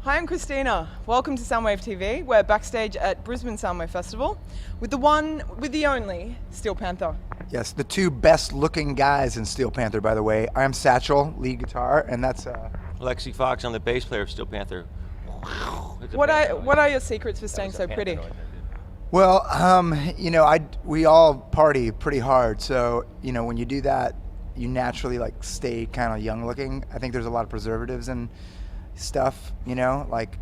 Hi, I'm Christina. Welcome to Soundwave TV. We're backstage at Brisbane Soundwave Festival with the only Steel Panther. Yes, the two best looking guys in Steel Panther, by the way. I'm Satchel, lead guitar, and that's Lexxi Foxxx, I'm the bass player of Steel Panther. What are your secrets for staying so pretty? well, we all party pretty hard, so when you do that, you naturally stay kind of young looking. I think there's a lot of preservatives and stuff,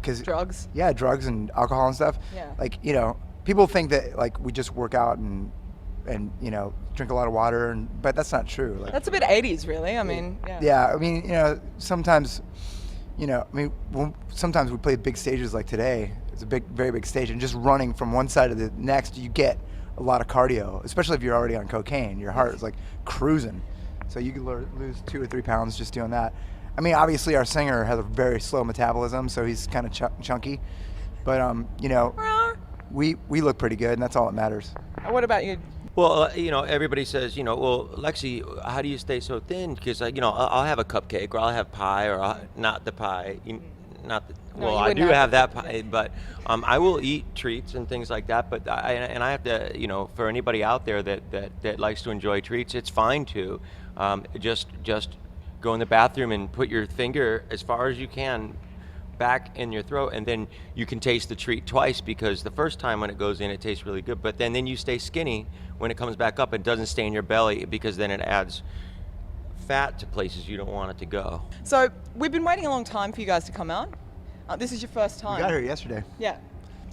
cause Drugs? Yeah, drugs and alcohol and stuff. Yeah. People think that we just work out and drink a lot of water, but that's not true. That's a bit 80s, really. I mean, yeah. Yeah, I mean, sometimes, sometimes we play big stages like today. It's a very big stage, and just running from one side to the next, you get a lot of cardio, especially if you're already on cocaine. Your heart is cruising, so you could lose 2 or 3 pounds just doing that. I mean, obviously our singer has a very slow metabolism, so he's kind of chunky, but we look pretty good, and that's all that matters. What about you? Well, everybody says, well, Lexi, how do you stay so thin? Because, I'll have a cupcake, or I'll have pie, or not the pie. I do have that pie, but I will eat treats and things like that. But I have to, for anybody out there that likes to enjoy treats, it's fine to just go in the bathroom and put your finger as far as you can back in your throat, and then you can taste the treat twice, because the first time when it goes in, it tastes really good, but then you stay skinny when it comes back up. It doesn't stay in your belly, because then it adds fat to places you don't want it to go. So we've been waiting a long time for you guys to come out. This is your first time. We got here yesterday. Yeah.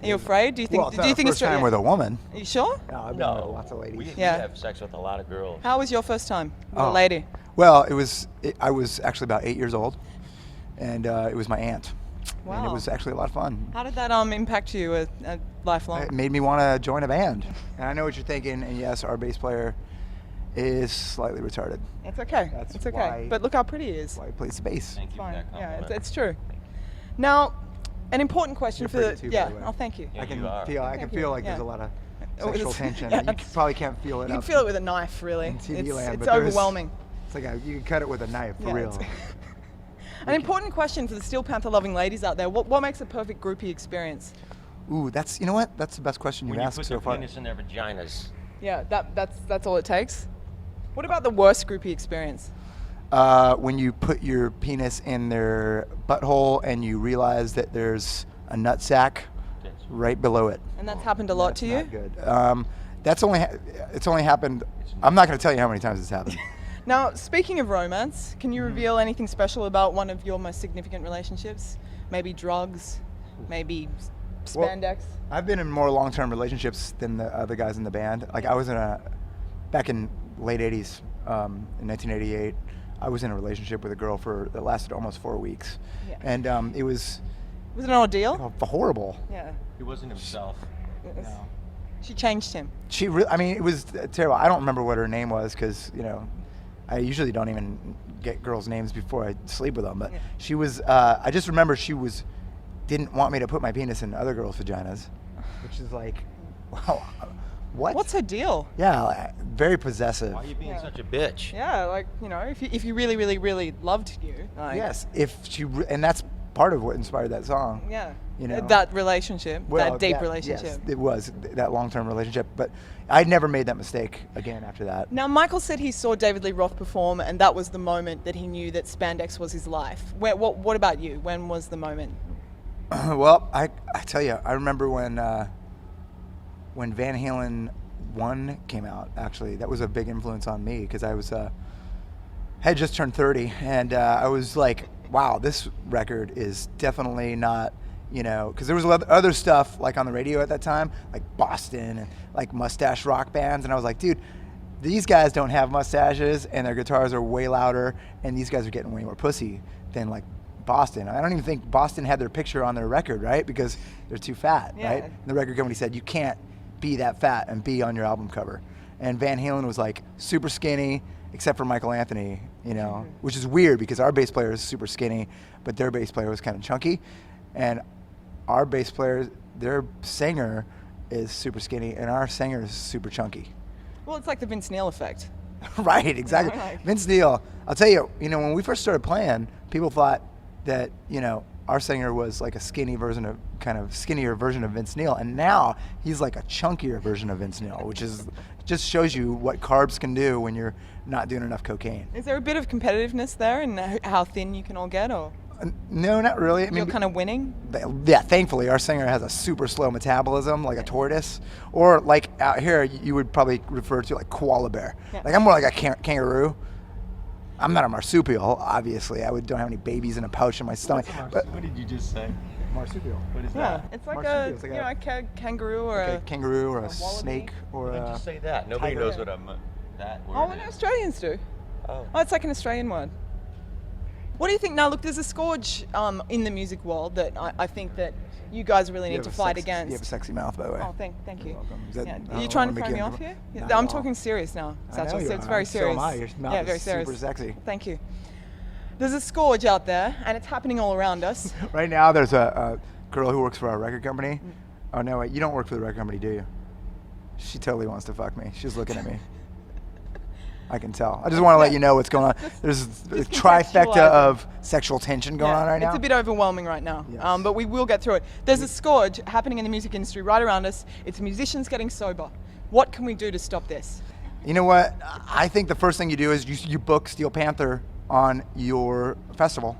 Are you afraid? Do you think? Well, it's not our first time with a woman. Are you sure? No, I've been with lots of ladies. We have sex with a lot of girls. How was your first time with a lady? Well, I was actually about 8 years old, and it was my aunt. Wow. And it was actually a lot of fun. How did that impact you lifelong? It made me want to join a band. And I know what you're thinking, and yes, our bass player is slightly retarded. It's okay. It's okay. But look how pretty he is. Why he plays the bass. Thank you for that compliment. Yeah, it's true. Now, an important question for the too, by the way. Oh, thank you. Yeah, I can feel like there's a lot of sexual tension. Yeah, You probably can't feel it. You can feel it with a knife, really. in TV land, it's but there's- overwhelming. It's like you can cut it with a knife, for real. An important question for the Steel Panther loving ladies out there. What makes a perfect groupie experience? Ooh, that's the best question you've When you asked put so their far. penis in their vaginas. Yeah, that's all it takes. What about the worst groupie experience? When you put your penis in their butthole and you realize that there's a nut sack right below it. And that's happened a lot to you? Not good. It's only happened. I'm not going to tell you how many times it's happened. Now, speaking of romance, can you reveal anything special about one of your most significant relationships? Maybe drugs, maybe spandex? Well, I've been in more long-term relationships than the other guys in the band. I was back in late 80s, in 1988, I was in a relationship with a girl that lasted almost 4 weeks. Yeah. And it was... Was it an ordeal? Horrible. Yeah. He wasn't himself. No. She changed him. It was terrible. I don't remember what her name was, because, I usually don't even get girls' names before I sleep with them. But she was, I just remember didn't want me to put my penis in other girls' vaginas, which is like, wow, what? What's her deal? Yeah, very possessive. Why are you being such a bitch? Yeah, if you really, really, really loved you. Yes, and that's part of what inspired that song. Yeah. That relationship, that deep relationship. Yes, it was that long-term relationship, but I never made that mistake again after that. Now, Michael said he saw David Lee Roth perform, and that was the moment that he knew that spandex was his life. What about you? When was the moment? Well, I tell you, I remember when Van Halen 1 came out. Actually, that was a big influence on me, because I was had just turned 30, and I was like, wow, this record is definitely not, because there was other stuff on the radio at that time, like Boston and mustache rock bands, and I was like, dude, these guys don't have mustaches and their guitars are way louder, and these guys are getting way more pussy than Boston. I don't even think Boston had their picture on their record, right? Because they're too fat, right? And the record company said, you can't be that fat and be on your album cover. And Van Halen was super skinny, except for Michael Anthony, which is weird, because our bass player is super skinny, but their bass player was kind of chunky. And our bass player, their singer is super skinny, and our singer is super chunky. Well, it's like the Vince Neil effect. Right, exactly. Vince Neil, I'll tell you, when we first started playing, people thought that, our singer was like a skinnier version of Vince Neil, and now he's like a chunkier version of Vince Neil, which is just shows you what carbs can do when you're not doing enough cocaine. Is there a bit of competitiveness there in how thin you can all get, or No, not really. I mean, you're kind of winning? Yeah, thankfully our singer has a super slow metabolism, like a tortoise, or like out here you would probably refer to like koala bear. Yeah. Like I'm more like a kangaroo. I'm not a marsupial, obviously. Don't have any babies in a pouch in my stomach. But What did you just say? marsupial. What is Yeah, that? it's like Marsupial, a it's like kangaroo or like a a kangaroo or a wallaby. snake or Why did a you say that? Nobody tiger. knows what that word Oh, is. well, Australians do. Oh. Oh, it's like an Australian word. What do you think? Now, look, there's a scourge in the music world that I think that you guys really You need have to a fight sexy- against. You have a sexy mouth, by the way. Oh, thank you. You're welcome. Is that- Yeah. I Are don't you trying to wanna throw make me you off here? Not I'm at all. talking serious now, I Satchel. know you So it's are. very So serious. am I. Your mouth yeah, is very super serious. sexy. Thank you. There's a scourge out there, and it's happening all around us. Right now, there's a girl who works for our record company. Oh no, wait, you don't work for the record company, do you? She totally wants to fuck me. She's looking at me. I can tell. I just want to let you know what's going on. There's a trifecta contextualize it. of sexual tension going on right now. It's a bit overwhelming right now, Yes. but we will get through it. There's a scourge happening in the music industry right around us. It's musicians getting sober. What can we do to stop this? You know what? I think the first thing you do is you book Steel Panther on your festival.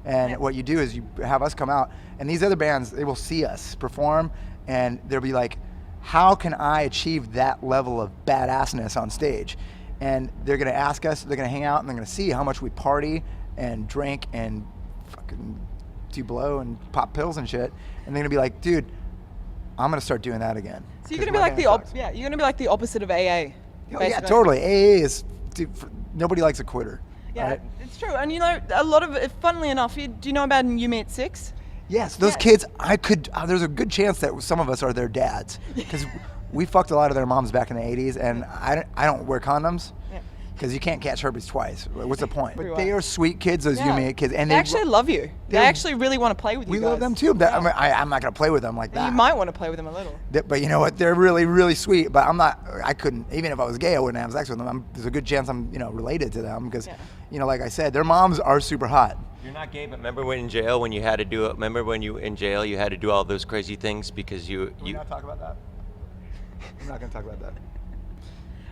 And what you do is you have us come out, and these other bands, they will see us perform, and they'll be like, how can I achieve that level of badassness on stage? And they're gonna ask us, they're gonna hang out, and they're gonna see how much we party and drink and fucking do blow and pop pills and shit. And they're gonna be like, dude, I'm gonna start doing that again. So you're gonna be like you're gonna be like the opposite of AA. Oh, yeah, basically. totally. AA is, dude, nobody likes a quitter. Yeah, right? it's true. And you know, a lot of it, funnily enough, do you know about You Meet Six? Yes, those kids, there's a good chance that some of us are their dads. Because we fucked a lot of their moms back in the 80s, and I don't wear condoms. Because you can't catch herpes twice. What's the point? But they are sweet kids, those Yeah. UMA kids. And They actually love you. They they're- actually really want to play with you we guys. love them too. I mean, I'm not going to play with them like that. You might want to play with them a little. But you know what? They're really, really sweet. But I couldn't, even if I was gay, I wouldn't have sex with them. There's a good chance I'm, related to them. Because, like I said, their moms are super hot. You're not gay, but remember when in jail when you had to do it? Remember when you in jail you had to do all those crazy things because you Can we not talk about that? I'm not going to talk about that.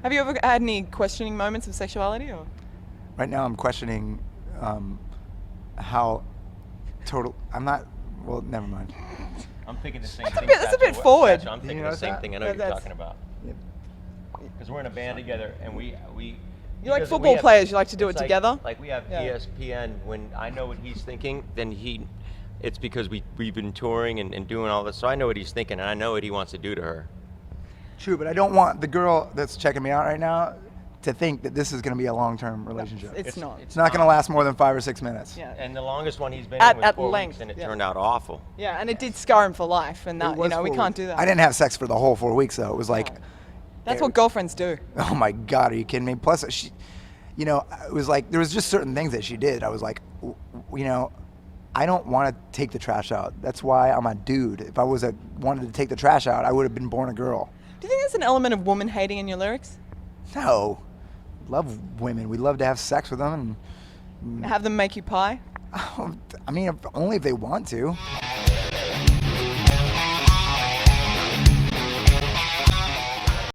Have you ever had any questioning moments of sexuality? Or? Right now, I'm questioning how total. I'm not. Well, never mind. I'm thinking the same That's a thing. bit- that's a bit Satchel. forward. Satchel, I'm thinking notice the same that? thing. I know what you're That's- talking about. Yep. Because we're in a band together, and we You're like because football we have- players, you like to do it's it together? Like we have Yeah. ESPN. When I know what he's thinking, then it's because we've been touring and doing all this, so I know what he's thinking, and I know what he wants to do to her. True, but I don't want the girl that's checking me out right now to think that this is going to be a long-term relationship. It's not. It's not going to last more than 5 or 6 minutes. Yeah. And the longest one he's been At- in was at 4 length, weeks, and it yeah. turned out awful. Yeah, and it did scar him for life, and It that was we 4 can't weeks. do that. I didn't have sex for the whole 4 weeks though. It was like, That's what girlfriends do. oh my God, are you kidding me? Plus, she, it was like there was just certain things that she did. I was like, I don't want to take the trash out. That's why I'm a dude. If I wanted to take the trash out, I would have been born a girl. Do you think there's an element of woman hating in your lyrics? No, love women. We love to have sex with them, Have them make you pie? and I mean, only if they want to.